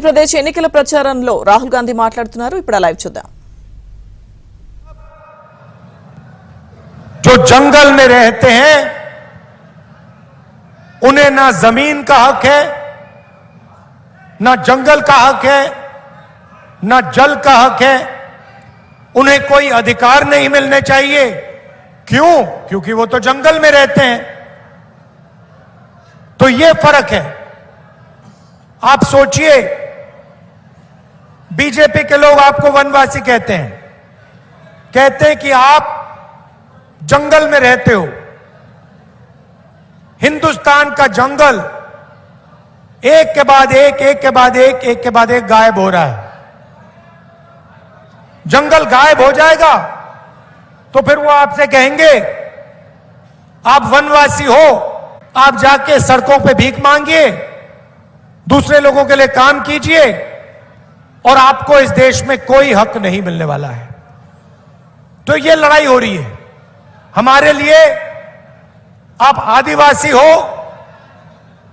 ప్రదేశ్ ఎన్నికల ప్రచారంలో రాహుల్ గాంధీ మాట్లాడుతున్నారు. ఇప్పుడు లైవ్ చూద్దాం. जो जंगल में रहते हैं उन्हें ना जमीन का हक है, ना जंगल का हक है, ना जल का हक है. उन्हें कोई अधिकार नहीं मिलने चाहिए. क्यों? क्योंकि वो तो जंगल में रहते हैं. तो ये फर्क है. आप सोचिए, बीजेपी के लोग आपको वनवासी कहते हैं कि आप जंगल में रहते हो. हिंदुस्तान का जंगल एक के बाद एक गायब हो रहा है. जंगल गायब हो जाएगा तो फिर वो आपसे कहेंगे आप वनवासी हो, आप जाके सड़कों पे भीख मांगिए, दूसरे लोगों के लिए काम कीजिए और आपको इस देश में कोई हक नहीं मिलने वाला है. तो ये लड़ाई हो रही है. हमारे लिए आप आदिवासी हो,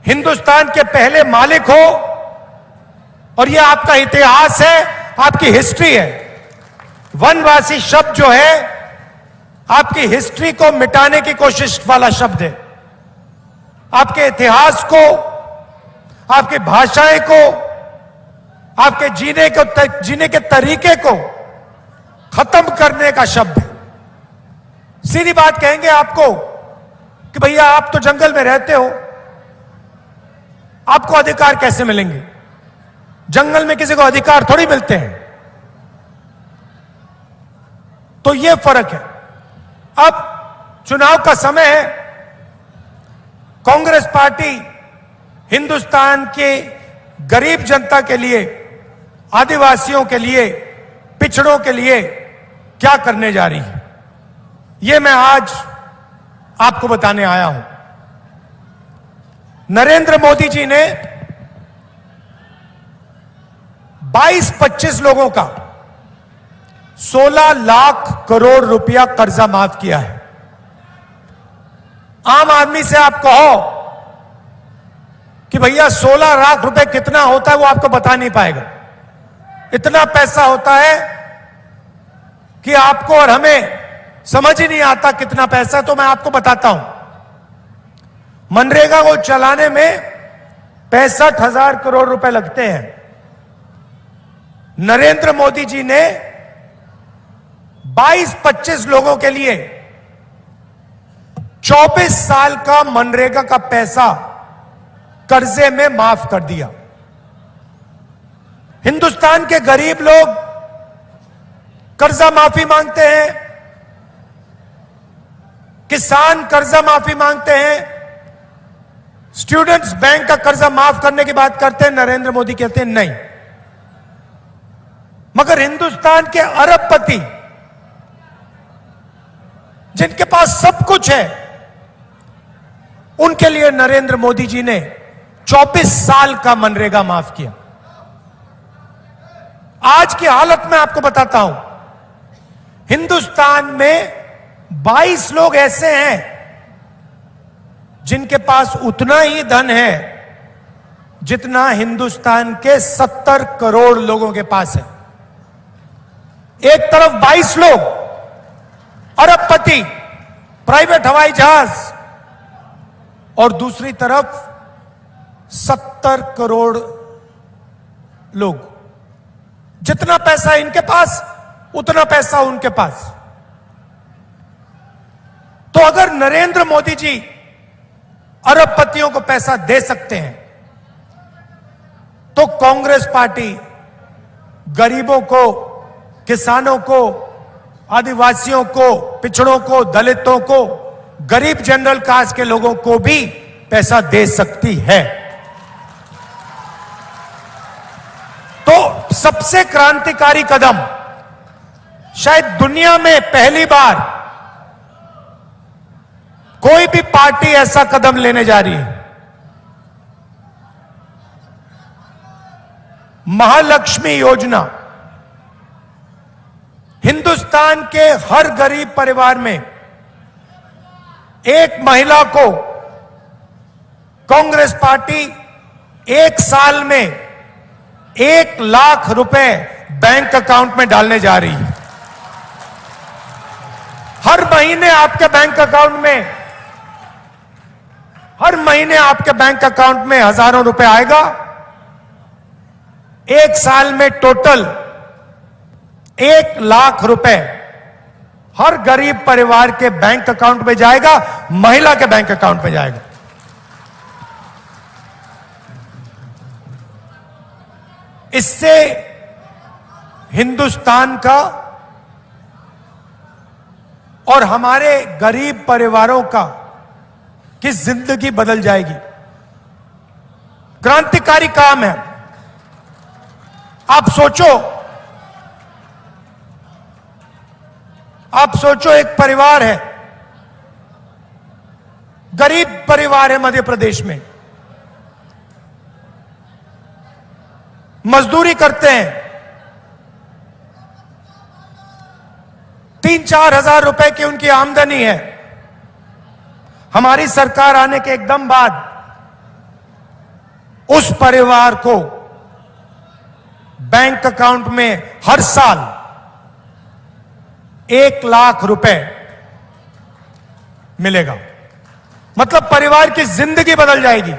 हिंदुस्तान के पहले मालिक हो, और ये आपका इतिहास है, आपकी हिस्ट्री है. वनवासी शब्द जो है आपकी हिस्ट्री को मिटाने की कोशिश वाला शब्द है. आपके इतिहास को, आपकी भाषाएं को, आपके जीने के तरीके को खत्म करने का शब्द है. सीधी बात कहेंगे आपको कि भैया आप तो जंगल में रहते हो, आपको अधिकार कैसे मिलेंगे? जंगल में किसी को अधिकार थोड़ी मिलते हैं. तो यह फर्क है. अब चुनाव का समय है. कांग्रेस पार्टी हिंदुस्तान के गरीब जनता के लिए, आदिवासियों के लिए, पिछड़ों के लिए क्या करने जा रही है, यह मैं आज आपको बताने आया हूं. नरेंद्र मोदी जी ने 22-25 लोगों का 16 लाख करोड़ रुपया कर्जा माफ किया है. आम आदमी से आप कहो कि भैया 16 लाख रुपए कितना होता है, वो आपको बता नहीं पाएगा. इतना पैसा होता है कि आपको और हमें समझ ही नहीं आता कितना पैसा. तो मैं आपको बताता हूं. मनरेगा को चलाने में 65,000 करोड़ रुपए लगते हैं. नरेंद्र मोदी जी ने 22-25 लोगों के लिए 24 साल का मनरेगा का पैसा कर्जे में माफ कर दिया. हिंदुस्तान के गरीब लोग कर्जा माफी मांगते हैं, किसान कर्जा माफी मांगते हैं, स्टूडेंट्स बैंक का कर्जा माफ करने की बात करते हैं. नरेंद्र मोदी कहते हैं नहीं. मगर हिंदुस्तान के अरबपति जिनके पास सब कुछ है, उनके लिए नरेंद्र मोदी जी ने 24 साल का मनरेगा माफ किया. आज की हालत में आपको बताता हूं. हिंदुस्तान में 22 लोग ऐसे हैं जिनके पास उतना ही धन है जितना हिंदुस्तान के 70 करोड़ लोगों के पास है. एक तरफ 22 लोग अरबपति, प्राइवेट हवाई जहाज, और दूसरी तरफ 70 करोड़ लोग. जितना पैसा इनके पास, उतना पैसा उनके पास. तो अगर नरेंद्र मोदी जी अरबपतियों को पैसा दे सकते हैं, तो कांग्रेस पार्टी गरीबों को, किसानों को, आदिवासियों को, पिछड़ों को, दलितों को, गरीब जनरल कास्ट के लोगों को भी पैसा दे सकती है. तो सबसे क्रांतिकारी कदम, शायद दुनिया में पहली बार कोई भी पार्टी ऐसा कदम लेने जा रही है. महालक्ष्मी योजना हिंदुस्तान के हर गरीब परिवार में एक महिला को कांग्रेस पार्टी 1 साल में 1 लाख रुपए बैंक अकाउंट में डालने जा रही है। हर महीने आपके बैंक अकाउंट में, हर महीने आपके बैंक अकाउंट में हजारों रुपए आएगा। 1 साल में टोटल 1 लाख रुपए हर गरीब परिवार के बैंक अकाउंट में जाएगा, महिला के बैंक अकाउंट में जाएगा। इससे हिंदुस्तान का और हमारे गरीब परिवारों का की जिंदगी बदल जाएगी। क्रांतिकारी काम है। आप सोचो एक परिवार है, गरीब परिवार है मध्य प्रदेश में, मजदूरी करते हैं, 3-4 हजार रुपए की उनकी आमदनी है। हमारी सरकार आने के एकदम बाद उस परिवार को बैंक अकाउंट में हर साल 1 लाख रुपए मिलेगा। मतलब परिवार की जिंदगी बदल जाएगी।